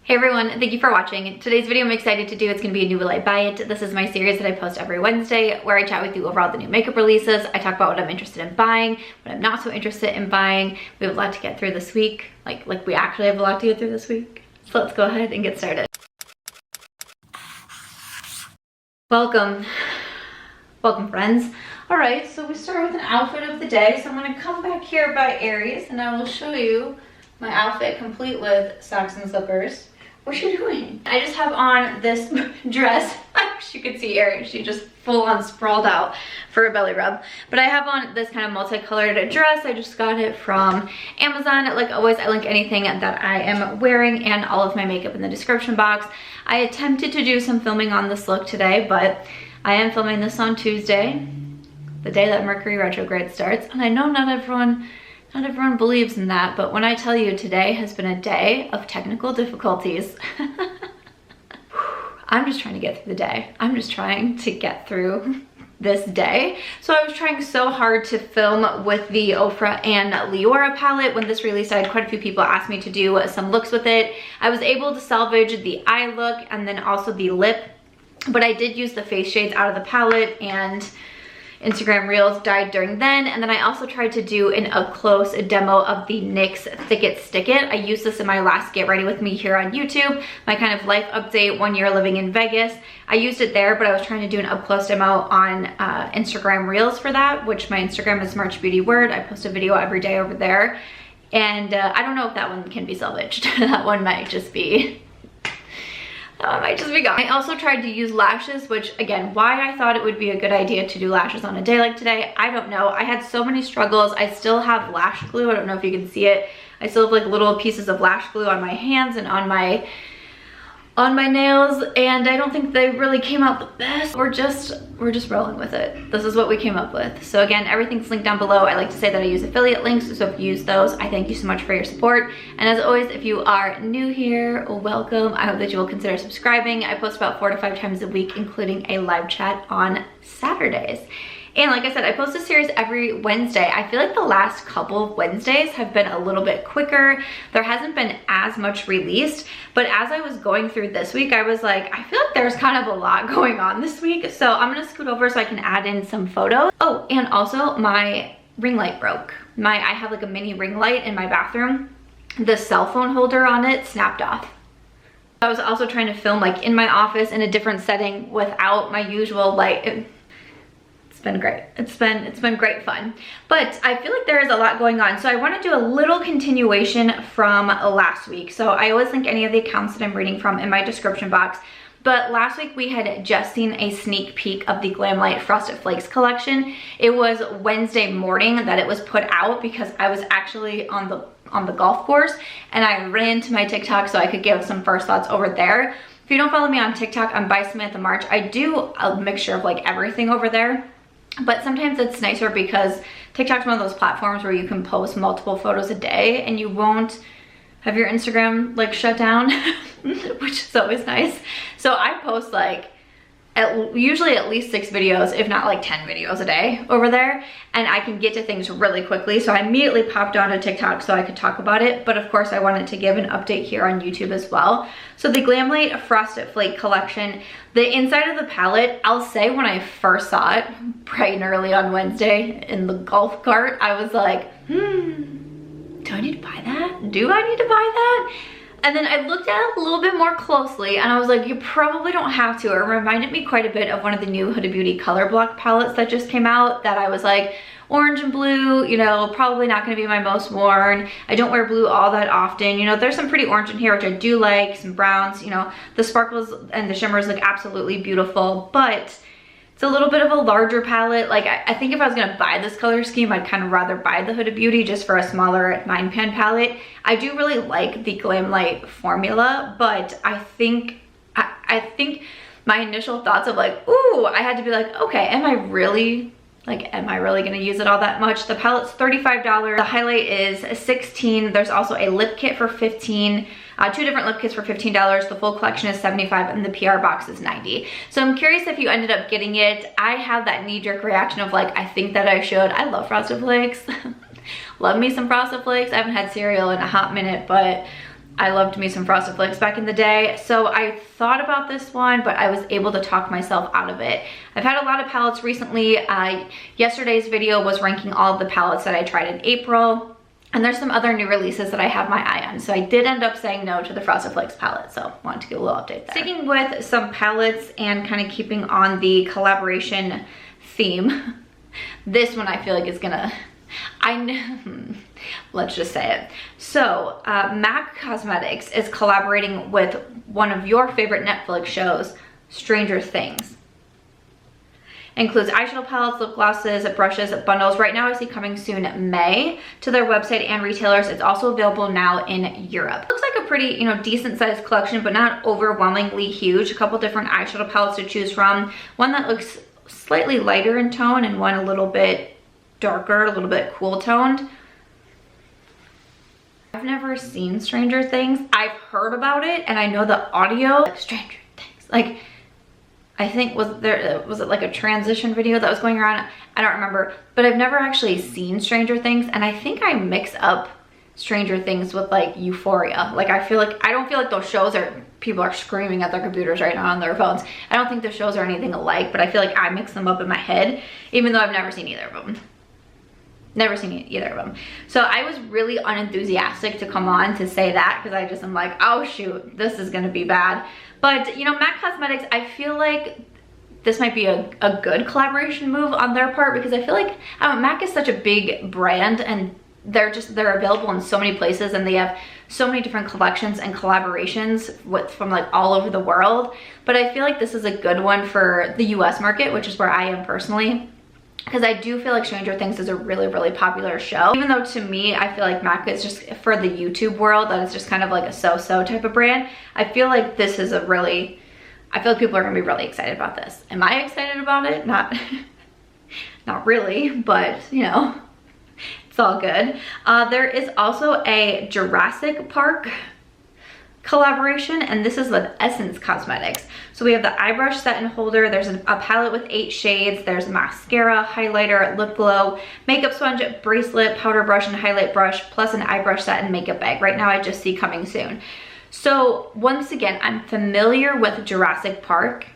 Hey everyone, thank you for watching. Today's video I'm excited to do, it's going to be a new Will I Buy It. This is my series that I post every Wednesday where I chat with you over all the new makeup releases. I talk about what I'm interested in buying, what I'm not so interested in buying. We have a lot to get through this week. Like we actually have a lot to get through this week. So let's go ahead and get started. Welcome friends. All right, so we start with an outfit of the day. So I'm going to come back here by Aries and I will show you my outfit complete with socks and slippers. What are you doing? I just have on this dress. You could see Aries, she just full on sprawled out for a belly rub. But I have on this kind of multicolored dress. I just got it from Amazon. Like always, I link anything that I am wearing and all of my makeup in the description box. I attempted to do some filming on this look today, but I am filming this on Tuesday, the day that Mercury retrograde starts. And I know not everyone believes in that, but when I tell you today has been a day of technical difficulties, I'm just trying to get through the day. I'm just trying to get through this day. So I was trying so hard to film with the Ofra and Leora palette. When this released, I had quite a few people ask me to do some looks with it. I was able to salvage the eye look and then also the lip, but I did use the face shades out of the palette and Instagram Reels died during then. And then I also tried to do an up-close demo of the NYX Thick It Stick It. I used this in my last Get Ready With Me here on YouTube, my kind of life update, 1 year living in Vegas. I used it there, but I was trying to do an up-close demo on Instagram Reels for that, which my Instagram is March Beauty Word. I post a video every day over there. And I don't know if that one can be salvaged. That one might just be gone. I also tried to use lashes, which again, why I thought it would be a good idea to do lashes on a day like today, I don't know. I had so many struggles. I still have lash glue. I don't know if you can see it. I still have like little pieces of lash glue on my hands and on my nails, and I don't think they really came out the best. We're just rolling with it. This is what we came up with. So again, everything's linked down below. I like to say that I use affiliate links, so if you use those, I thank you so much for your support. And as always, if you are new here, welcome. I hope that you will consider subscribing. I post about 4 to 5 times a week, including a live chat on Saturdays. And like I said, I post a series every Wednesday. I feel like the last couple of Wednesdays have been a little bit quicker. There hasn't been as much released, but as I was going through this week, I was like, I feel like there's kind of a lot going on this week. So I'm gonna scoot over so I can add in some photos. Oh, and also my ring light broke. I have like a mini ring light in my bathroom. The cell phone holder on it snapped off. I was also trying to film like in my office in a different setting without my usual light. It's been great. It's been great fun. But I feel like there is a lot going on. So I want to do a little continuation from last week. So I always link any of the accounts that I'm reading from in my description box. But last week we had just seen a sneak peek of the Glamlite Frosted Flakes collection. It was Wednesday morning that it was put out because I was actually on the golf course and I ran to my TikTok so I could give some first thoughts over there. If you don't follow me on TikTok, I'm BY SAMANTHA MARCH. I do a mixture of like everything over there. But sometimes it's nicer because TikTok's one of those platforms where you can post multiple photos a day and you won't have your Instagram like shut down, which is always nice. So I post like usually at least 6 videos, if not like 10 videos a day over there, and I can get to things really quickly. So I immediately popped onto TikTok so I could talk about it, but of course I wanted to give an update here on YouTube as well. So the Glamlite Frosted Flake collection, the inside of the palette, I'll say when I first saw it bright and early on Wednesday in the golf cart, I was like, do I need to buy that? Do I need to buy that? And then I looked at it a little bit more closely and I was like, you probably don't have to. It reminded me quite a bit of one of the new Huda Beauty color block palettes that just came out that I was like, orange and blue, you know, probably not gonna be my most worn. I don't wear blue all that often. You know, there's some pretty orange in here, which I do like, some browns, you know, the sparkles and the shimmers look absolutely beautiful, but it's a little bit of a larger palette. Like I think if I was gonna buy this color scheme, I'd kind of rather buy the Huda Beauty just for a smaller 9-pan palette. I do really like the Glamlite formula, but I think my initial thoughts of like, ooh, I had to be like, okay, am I really gonna use it all that much? The palette's $35. The highlight is $16. There's also a lip kit for $15. 2 different lip kits for $15. The full collection is $75 and the PR box is $90. So I'm curious if you ended up getting it. I have that knee-jerk reaction of like, I think that I should. I love Frosted Flakes. Love me some Frosted Flakes. I haven't had cereal in a hot minute, but I loved me some Frosted Flakes back in the day. So I thought about this one, but I was able to talk myself out of it. I've had a lot of palettes recently. Yesterday's video was ranking all of the palettes that I tried in April. And there's some other new releases that I have my eye on. So I did end up saying no to the Frosted Flakes palette. So wanted to give a little update there. Sticking with some palettes and kind of keeping on the collaboration theme. This one I feel like is gonna, let's just say it. So MAC Cosmetics is collaborating with one of your favorite Netflix shows, Stranger Things. Includes eyeshadow palettes, lip glosses, brushes, bundles. Right now I see coming soon May to their website and retailers. It's also available now in Europe. Looks like a pretty, you know, decent sized collection, but not overwhelmingly huge. A couple different eyeshadow palettes to choose from. One that looks slightly lighter in tone and one a little bit darker, a little bit cool toned. I've never seen Stranger Things. I've heard about it and I know the audio, like Stranger Things, like I think was it like a transition video that was going around? I don't remember, but I've never actually seen Stranger Things, and I think I mix up Stranger Things with like Euphoria. Like I don't feel like those shows are, people are screaming at their computers right now on their phones. I don't think the shows are anything alike, but I feel like I mix them up in my head, even though I've never seen either of them. Never seen either of them. So I was really unenthusiastic to come on to say that because I just am like, oh shoot, this is gonna be bad. But you know, MAC Cosmetics, I feel like this might be a good collaboration move on their part, because I feel like MAC is such a big brand and they're available in so many places and they have so many different collections and collaborations from like all over the world. But I feel like this is a good one for the US market, which is where I am personally. Because I do feel like Stranger Things is a really, really popular show. Even though to me, I feel like MAC is just, for the YouTube world, that it's just kind of like a so-so type of brand. I feel like this is I feel like people are gonna be really excited about this. Am I excited about it? Not really, but you know, it's all good. There is also a Jurassic Park collaboration, and this is with Essence Cosmetics. So we have the eye brush set and holder. There's a palette with 8 shades. There's mascara, highlighter, lip glow, makeup sponge, bracelet, powder brush, and highlight brush, plus an eye brush set and makeup bag. Right now I just see coming soon. So once again, I'm familiar with Jurassic Park.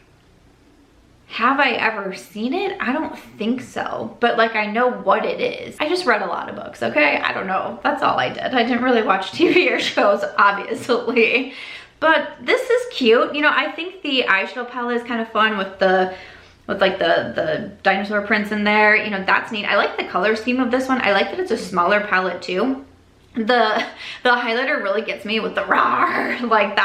Have I ever seen it? I don't think so, but like I know what it is. I just read a lot of books, okay? I don't know, that's all I did. I didn't really watch TV or shows, obviously. But this is cute. You know, I think the eyeshadow palette is kind of fun with like the dinosaur prints in there. You know, that's neat. I like the color scheme of this one. I like that it's a smaller palette too. The highlighter really gets me with the rawr. Like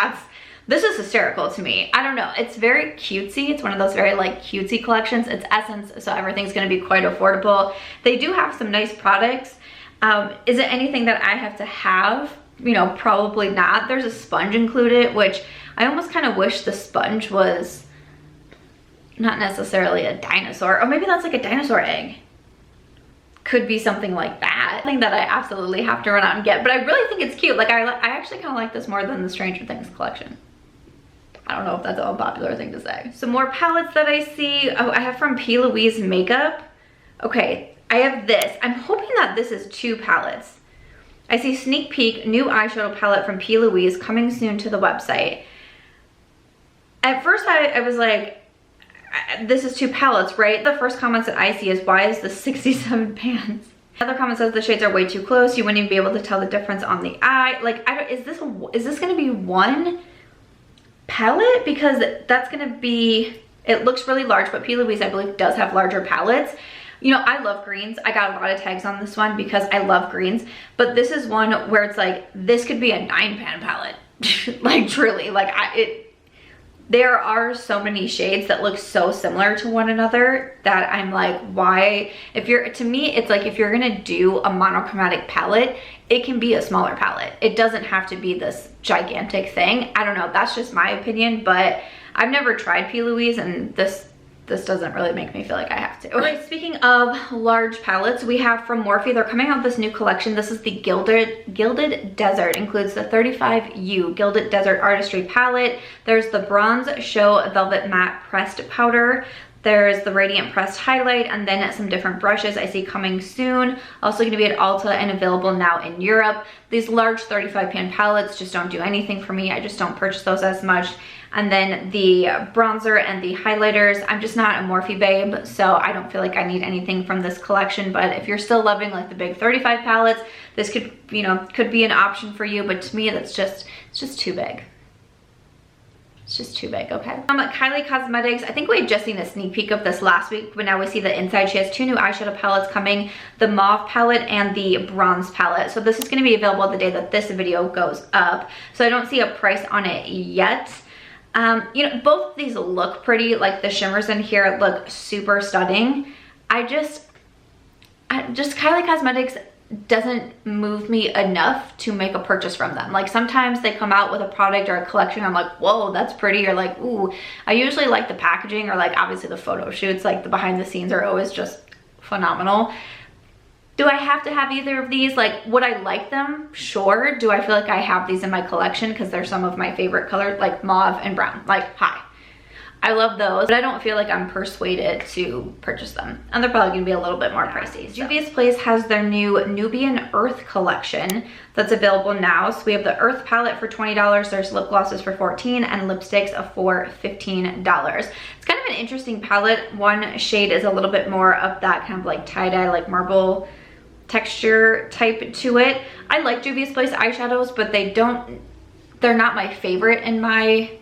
this is hysterical to me. I don't know, it's very cutesy. It's one of those very like cutesy collections. It's Essence, so everything's gonna be quite affordable. They do have some nice products. Is it anything that I have to have? You know, probably not. There's a sponge included, which I almost kind of wish the sponge was not necessarily a dinosaur, or maybe that's like a dinosaur egg. Could be something like that. Something that I absolutely have to run out and get, but I really think it's cute. Like I actually kind of like this more than the Stranger Things collection. I don't know if that's a popular thing to say. Some more palettes that I see. Oh, I have from PLouise Makeup. Okay, I have this. I'm hoping that this is 2 palettes. I see sneak peek, new eyeshadow palette from PLouise coming soon to the website. At first I was like, this is 2 palettes, right? The first comments that I see is, why is this 67 pans? Another comment says the shades are way too close. You wouldn't even be able to tell the difference on the eye. Like, is this gonna be one palette? Because that's gonna be, it looks really large, but PLouise I believe does have larger palettes. You know, I love greens. I got a lot of tags on this one because I love greens, but this is one where it's like, this could be a 9-pan palette. Like truly, like there are so many shades that look so similar to one another that I'm like, why? To me, it's like if you're gonna do a monochromatic palette, it can be a smaller palette. It doesn't have to be this gigantic thing. I don't know, that's just my opinion, but I've never tried PLouise and this doesn't really make me feel like I have to. Okay, speaking of large palettes, we have from Morphe, they're coming out with this new collection. This is the Gilded Desert. Includes the 35U Gilded Desert Artistry palette. There's the Bronze Show Velvet Matte Pressed Powder, There's the Radiant Pressed Highlight, and then some different brushes I see coming soon. Also going to be at Ulta and available now in Europe. These large 35 pan palettes just don't do anything for me. I just don't purchase those as much. And then the bronzer and the highlighters. I'm just not a Morphe babe, so I don't feel like I need anything from this collection. But if you're still loving like the big 35 palettes, this could, you know, could be an option for you. But to me, it's just too big. It's just too big, okay? Kylie Cosmetics, I think we had just seen a sneak peek of this last week, but now we see the inside. She has 2 new eyeshadow palettes coming, the Mauve palette and the Bronze palette. So this is gonna be available the day that this video goes up. So I don't see a price on it yet. You know, both of these look pretty, like the shimmers in here look super stunning. Just Kylie Cosmetics doesn't move me enough to make a purchase from them. Like sometimes they come out with a product or a collection, I'm like, whoa, that's pretty, or like, ooh. I usually like the packaging, or like obviously the photo shoots, like the behind the scenes are always just phenomenal. Do I have to have either of these? Like, would I like them? Sure. Do I feel like I have these in my collection because they're some of my favorite colors, like mauve and brown? Like, hi. I love those, but I don't feel like I'm persuaded to purchase them. And they're probably gonna be a little bit more pricey. So. Juvia's Place has their new Nubian Earth collection that's available now. So we have the Earth palette for $20, there's lip glosses for $14, and lipsticks for $15. It's kind of an interesting palette. One shade is a little bit more of that kind of like tie-dye, like marble texture type to it. I like Juvia's Place eyeshadows, but they're not my favorite in my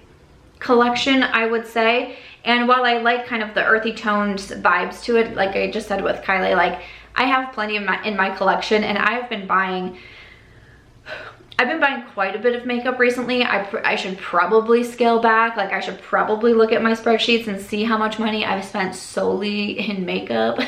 collection, I would say. And while I like kind of the earthy tones vibes to it, like I just said with Kylie, like I have plenty in my collection, and I've been buying quite a bit of makeup recently. I should probably scale back. Like I should probably look at my spreadsheets and see how much money I've spent solely in makeup.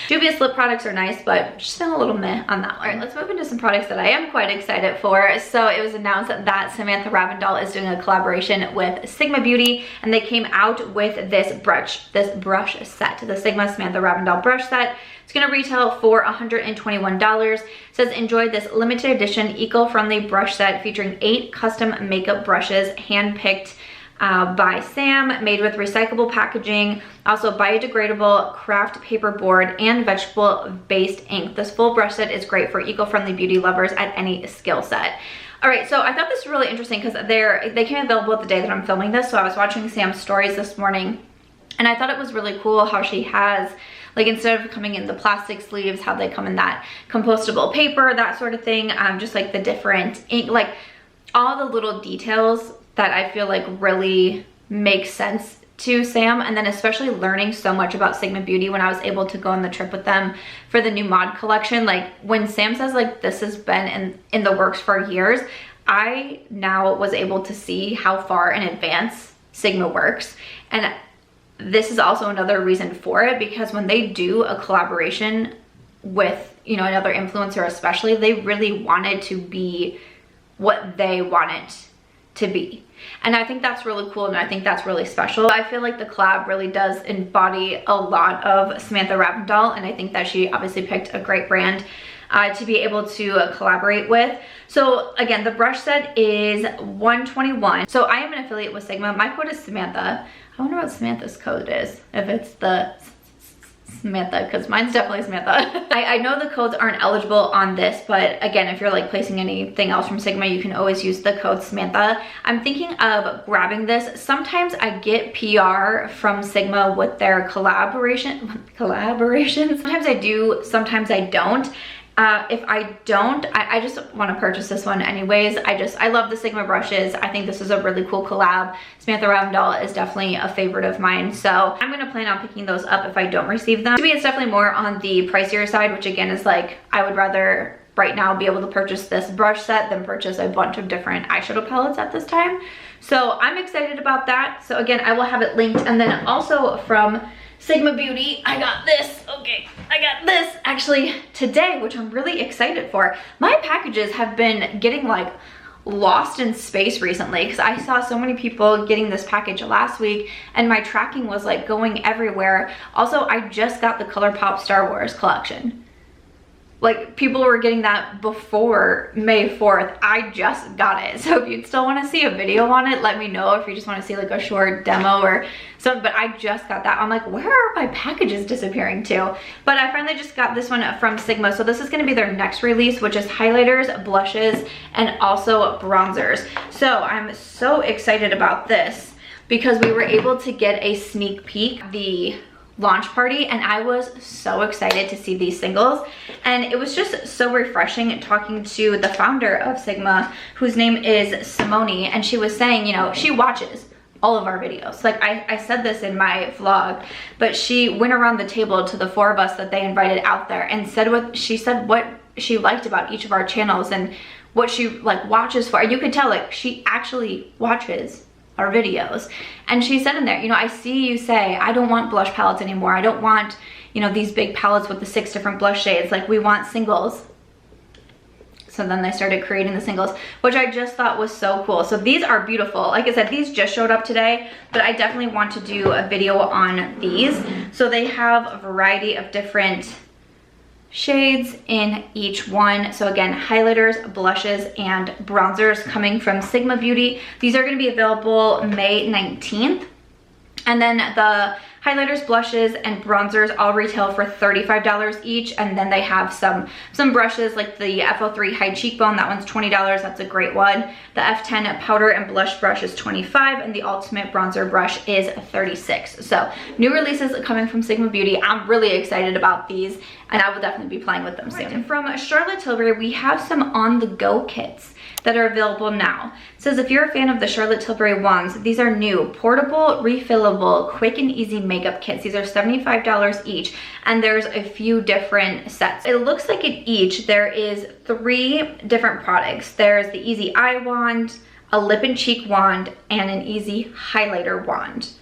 Juvia's lip products are nice, but just been a little meh on that one. All right, let's move into some products that I am quite excited for. So it was announced that Samantha Ravndahl is doing a collaboration with Sigma Beauty, and they came out with this brush set, the Sigma Samantha Ravndahl brush set. It's gonna retail for $121. It says, enjoy this limited edition eco-friendly brush set featuring 8 custom makeup brushes handpicked by Sam, made with recyclable packaging, also biodegradable craft paper board, and vegetable-based ink. This full brush set is great for eco-friendly beauty lovers at any skill set. All right, so I thought this was really interesting because they came available the day that I'm filming this. So I was watching Sam's stories this morning, and I thought it was really cool how she has, like, instead of coming in the plastic sleeves, how they come in that compostable paper, that sort of thing. Just like the different ink, like all the little details that I feel like really make sense to Sam. And then especially learning so much about Sigma Beauty when I was able to go on the trip with them for the new mod collection. Like when Sam says like this has been in the works for years, I now was able to see how far in advance Sigma works. And this is also another reason for it, because when they do a collaboration with, you know, another influencer especially, they really want it to be what they want it to be. And I think that's really cool, and I think that's really special. I feel like the collab really does embody a lot of Samantha Ravndahl, and I think that she obviously picked a great brand to be able to collaborate with. So again, the brush set is $121. So I am an affiliate with Sigma. My code is Samantha. I wonder what Samantha's code is, if it's the Samantha, because mine's definitely Samantha. I know the codes aren't eligible on this, but again, if you're like placing anything else from Sigma, you can always use the code Samantha. I'm thinking of grabbing this. Sometimes I get PR from Sigma with their collaborations. Sometimes I do, sometimes I don't. If I don't, I just want to purchase this one anyways. I love the Sigma brushes. I think this is a really cool collab. Samantha Ravndahl is definitely a favorite of mine, so I'm going to plan on picking those up if I don't receive them. To me, it's definitely more on the pricier side, which again is like, I would rather right now be able to purchase this brush set than purchase a bunch of different eyeshadow palettes at this time. So I'm excited about that. So again, I will have it linked. And then also from Sigma Beauty, I got this. Okay, I got this actually today, which I'm really excited for. My packages have been getting like lost in space recently because I saw so many people getting this package last week and my tracking was like going everywhere. Also, I just got the ColourPop Star Wars collection. like people were getting that before May 4th. I just got it. So if you'd still want to see a video on it, let me know if you just want to see like a short demo or something. But I just got that. I'm like, where are my packages disappearing to? But I finally just got this one from Sigma. So this is going to be their next release, which is highlighters, blushes, and also bronzers. So I'm so excited about this because we were able to get a sneak peek at the launch party, and I was so excited to see these singles. And it was just so refreshing talking to the founder of Sigma, whose name is Simone, and she was saying, you know, she watches all of our videos. Like I said this in my vlog, but she went around the table to the 4 of us that they invited out there and said what she liked about each of our channels and what she like watches for. And you could tell like she actually watches our videos. And she said in there, you know, I see you say, I don't want blush palettes anymore. I don't want, you know, these big palettes with the 6 different blush shades. Like we want singles. So then they started creating the singles, which I just thought was so cool. So these are beautiful. Like I said, these just showed up today, but I definitely want to do a video on these. So they have a variety of different shades in each one. So again, highlighters, blushes, and bronzers coming from Sigma Beauty. These are going to be available May 19th. And then the highlighters, blushes, and bronzers all retail for $35 each. And then they have some brushes like the F03 High Cheekbone. That one's $20. That's a great one. The F10 powder and blush brush is $25, and the Ultimate Bronzer brush is $36. So new releases coming from Sigma Beauty. I'm really excited about these, and I will definitely be playing with them soon. Right, from Charlotte Tilbury, we have some on-the-go kits that are available now. It says if you're a fan of the Charlotte Tilbury wands, these are new, portable, refillable, quick and easy makeup kits. These are $75 each, and there's a few different sets. It looks like in each there is 3 different products. There's the Easy Eye Wand, a lip and cheek wand, and an easy highlighter wand.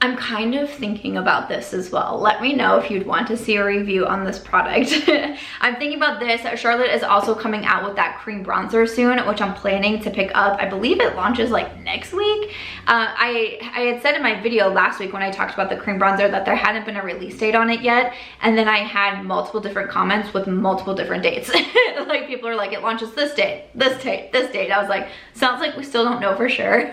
I'm kind of thinking about this as well. Let me know if you'd want to see a review on this product. I'm thinking about this. Charlotte is also coming out with that cream bronzer soon, which I'm planning to pick up. I believe it launches like next week. I had said in my video last week when I talked about the cream bronzer that there hadn't been a release date on it yet. And then I had multiple different comments with multiple different dates. Like people are like, it launches this date, this date, this date. I was like, sounds like we still don't know for sure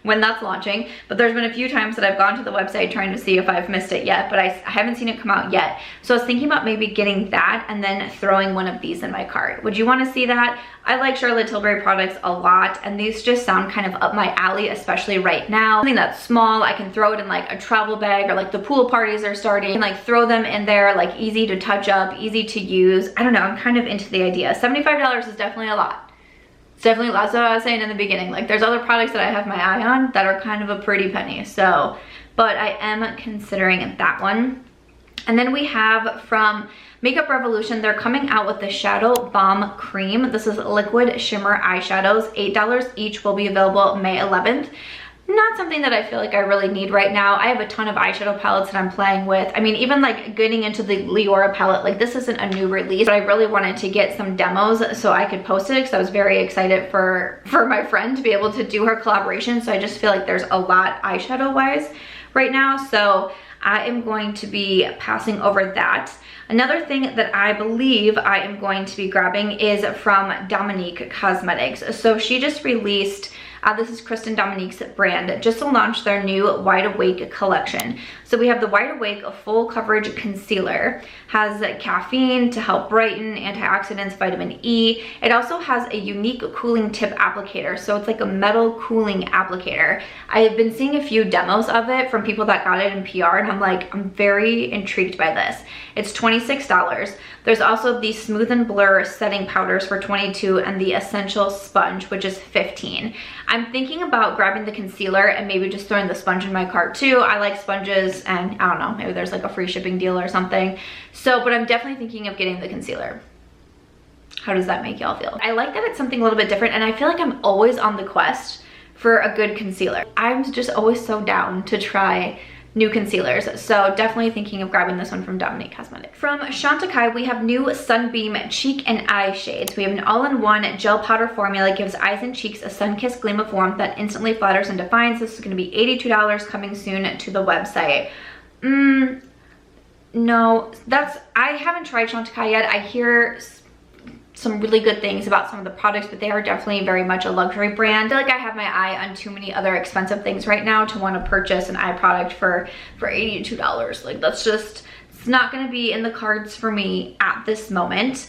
when that's launching. But there's been a few times that I've gone to the website trying to see if I've missed it yet, but I haven't seen it come out yet. So I was thinking about maybe getting that and then throwing one of these in my cart. Would you want to see that? I like Charlotte Tilbury products a lot, and these just sound kind of up my alley, especially right now. Something that's small, I can throw it in like a travel bag, or like the pool parties are starting, and like throw them in there, like easy to touch up, easy to use. I don't know, I'm kind of into the idea. $75 is definitely a lot. It's definitely a lot. So I was saying in the beginning, like there's other products that I have my eye on that are kind of a pretty penny. So, but I am considering that one. And then we have from Makeup Revolution, they're coming out with the Shadow Bomb Cream. This is liquid shimmer eyeshadows. $8 each, will be available May 11th. Not something that I feel like I really need right now. I have a ton of eyeshadow palettes that I'm playing with. I mean, even like getting into the Leora palette, like this isn't a new release, but I really wanted to get some demos so I could post it, because I was very excited for my friend to be able to do her collaboration. So I just feel like there's a lot eyeshadow wise right now. So I am going to be passing over that. Another thing that I believe I am going to be grabbing is from Dominique Cosmetics. So she just released, this is Kristen Dominique's brand, just to launch their new Wide Awake collection. So we have the Wide Awake Full Coverage Concealer. Has caffeine to help brighten, antioxidants, vitamin E. It also has a unique cooling tip applicator. So it's like a metal cooling applicator. I've been seeing a few demos of it from people that got it in PR, and I'm like, I'm very intrigued by this. It's $26. There's also the Smooth and Blur setting powders for $22, and the Essential Sponge, which is $15. I'm thinking about grabbing the concealer and maybe just throwing the sponge in my cart too. I like sponges, and I don't know, maybe there's like a free shipping deal or something. So, but I'm definitely thinking of getting the concealer. How does that make y'all feel? I like that it's something a little bit different, and I feel like I'm always on the quest for a good concealer. I'm just always so down to try new concealers, so definitely thinking of grabbing this one from Dominique Cosmetics. From Chantecaille, we have new Sunbeam Cheek and Eye Shades. We have an all-in-one gel powder formula, gives eyes and cheeks a sun-kissed gleam of warmth that instantly flatters and defines. This is going to be $82, coming soon to the website. No, I haven't tried Chantecaille yet. I hear some really good things about some of the products, but they are definitely very much a luxury brand. I feel like I have my eye on too many other expensive things right now to want to purchase an eye product for $82. Like, that's just, it's not going to be in the cards for me at this moment.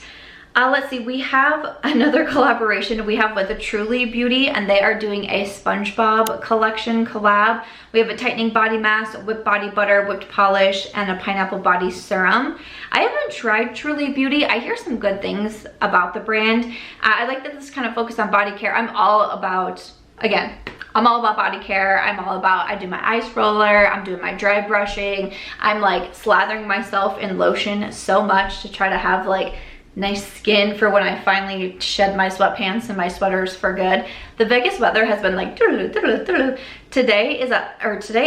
Let's see, we have another collaboration we have with a Truly Beauty, and they are doing a SpongeBob collection collab. We have a tightening body mask, whipped body butter, whipped polish, and a pineapple body serum. I haven't tried Truly Beauty. I hear some good things about the brand. I like that this is kind of focused on body care. I'm all about, again, I'm all about body care. I'm all about, I do my ice roller, I'm doing my dry brushing. I'm like slathering myself in lotion so much to try to have like nice skin for when I finally shed my sweatpants and my sweaters for good. The Vegas weather has been like today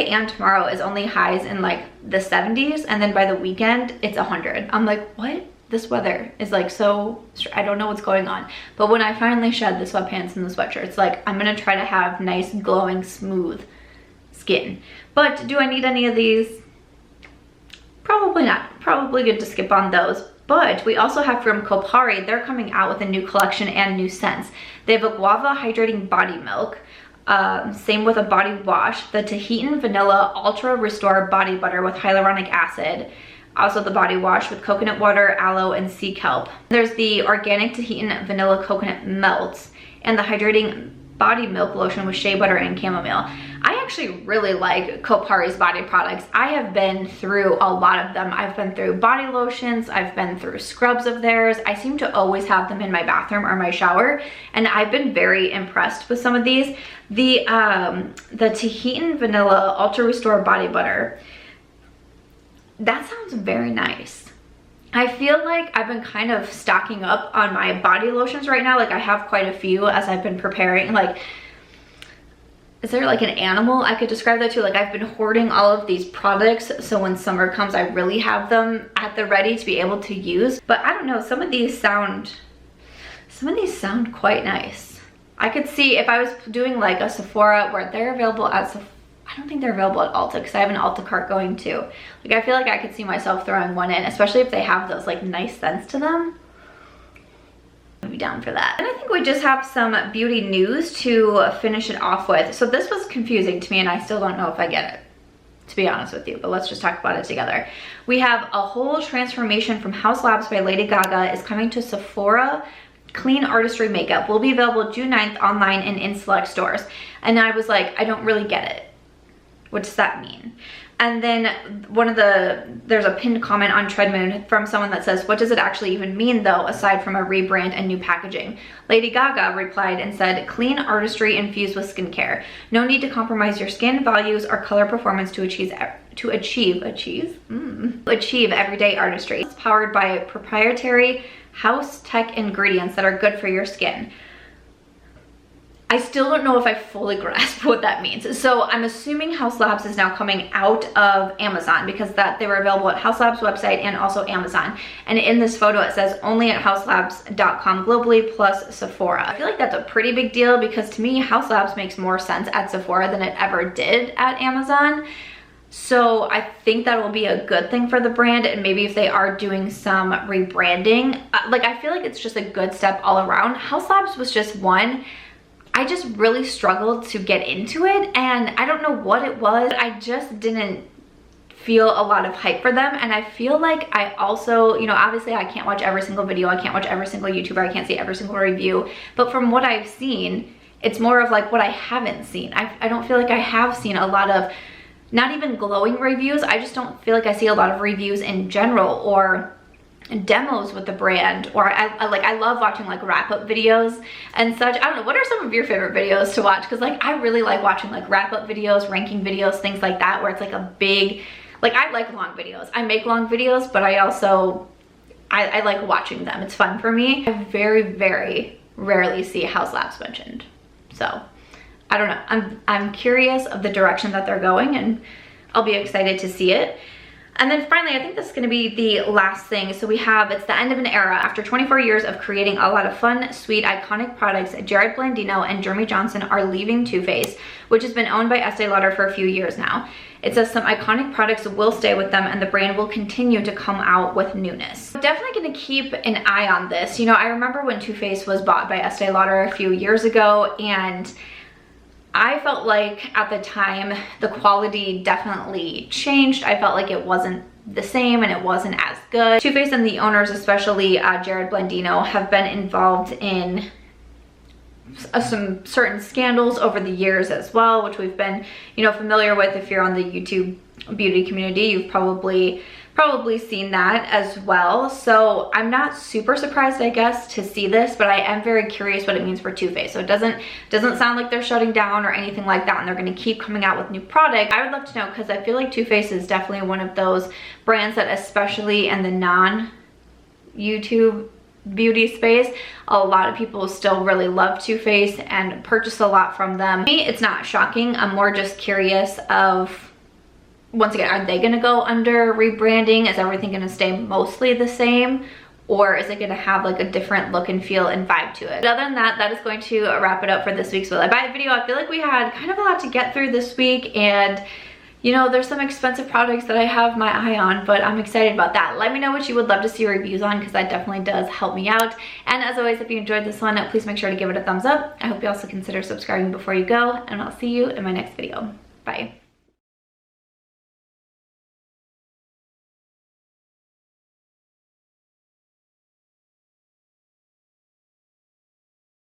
and tomorrow is only highs in like the 70s, and then by the weekend it's 100. I'm like, what? This weather is like so, I don't know what's going on. But when I finally shed the sweatpants and the sweatshirts, like I'm gonna try to have nice glowing smooth skin. But do I need any of these? Probably not. Probably good to skip on those. But we also have from Kopari, they're coming out with a new collection and new scents. They have a guava hydrating body milk, same with a body wash, the Tahitian vanilla ultra restore body butter with hyaluronic acid, also the body wash with coconut water, aloe, and sea kelp. There's the organic Tahitian vanilla coconut melts, and the hydrating body milk lotion with shea butter and chamomile. I actually really like Kopari's body products. I have been through a lot of them. I've been through body lotions, I've been through scrubs of theirs. I seem to always have them in my bathroom or my shower, and I've been very impressed with some of these. The Tahitian vanilla ultra restore body butter, that sounds very nice. I feel like I've been kind of stocking up on my body lotions right now. Like, I have quite a few as I've been preparing. Like, is there like an animal I could describe that to? Like, I've been hoarding all of these products, so when summer comes I really have them at the ready to be able to use. But I don't know, some of these sound quite nice. I could see if I was doing like a Sephora where they're available at Sephora. I don't think they're available at Ulta because I have an Ulta cart going too. Like, I feel like I could see myself throwing one in, especially if they have those like nice scents to them. I'd be down for that. And I think we just have some beauty news to finish it off with. So this was confusing to me and I still don't know if I get it, to be honest with you, but let's just talk about it together. We have a whole transformation from Haus Labs by Lady Gaga is coming to Sephora. Clean Artistry Makeup will be available June 9th online and in select stores. And I was like, I don't really get it. What does that mean? And then there's a pinned comment on Treadmoon from someone that says, what does it actually even mean though, aside from a rebrand and new packaging? Lady Gaga replied and said, clean artistry infused with skincare. No need to compromise your skin values or color performance to achieve everyday artistry. It's powered by proprietary house tech ingredients that are good for your skin. I still don't know if I fully grasp what that means. So I'm assuming Haus Labs is now coming out of Amazon because they were available at Haus Labs website and also Amazon. And in this photo it says only at hauslabs.com globally plus Sephora. I feel like that's a pretty big deal because to me Haus Labs makes more sense at Sephora than it ever did at Amazon. So I think that will be a good thing for the brand, and maybe if they are doing some rebranding, like I feel like it's just a good step all around. Haus Labs was just one. I just really struggled to get into it, and I don't know what it was. I just didn't feel a lot of hype for them, and I feel like I also, you know, obviously I can't watch every single video, I can't watch every single YouTuber, I can't see every single review, but from what I've seen, it's more of like what I haven't seen. I don't feel like I have seen a lot of, not even glowing reviews, I just don't feel like I see a lot of reviews in general or demos with the brand, or I love watching like wrap-up videos and such. I don't know, what are some of your favorite videos to watch? Because like I really like watching like wrap-up videos, ranking videos, things like that, where it's like a big, like I like long videos. I make long videos, but I also I like watching them. It's fun for me. I very, very rarely see Haus Labs mentioned, so I don't know. I'm curious of the direction that they're going, and I'll be excited to see it. And then finally, I think this is gonna be the last thing. So we have, it's the end of an era. After 24 years of creating a lot of fun, sweet, iconic products, Jared Blandino and Jeremy Johnson are leaving Too Faced, which has been owned by Estee Lauder for a few years now. It says some iconic products will stay with them and the brand will continue to come out with newness. I'm definitely gonna keep an eye on this. You know, I remember when Too Faced was bought by Estee Lauder a few years ago, and I felt like at the time the quality definitely changed. I felt like it wasn't the same and it wasn't as good. Too Faced and the owners, especially Jared Blandino, have been involved in some certain scandals over the years as well, which we've been, you know, familiar with. If you're on the YouTube beauty community, you've probably seen that as well. So I'm not super surprised, I guess, to see this, but I am very curious what it means for Too Faced. So it doesn't sound like they're shutting down or anything like that, and they're going to keep coming out with new product. I would love to know, because I feel like Too Faced is definitely one of those brands that, especially in the non-YouTube beauty space, a lot of people still really love Too Faced and purchase a lot from them. Me, it's not shocking. I'm more just curious of, once again, are they gonna go under rebranding? Is everything gonna stay mostly the same? Or is it gonna have like a different look and feel and vibe to it? But other than that, that is going to wrap it up for this week's Will I Buy It video. I feel like we had kind of a lot to get through this week, and you know, there's some expensive products that I have my eye on, but I'm excited about that. Let me know what you would love to see reviews on, because that definitely does help me out. And as always, if you enjoyed this one, please make sure to give it a thumbs up. I hope you also consider subscribing before you go, and I'll see you in my next video. Bye.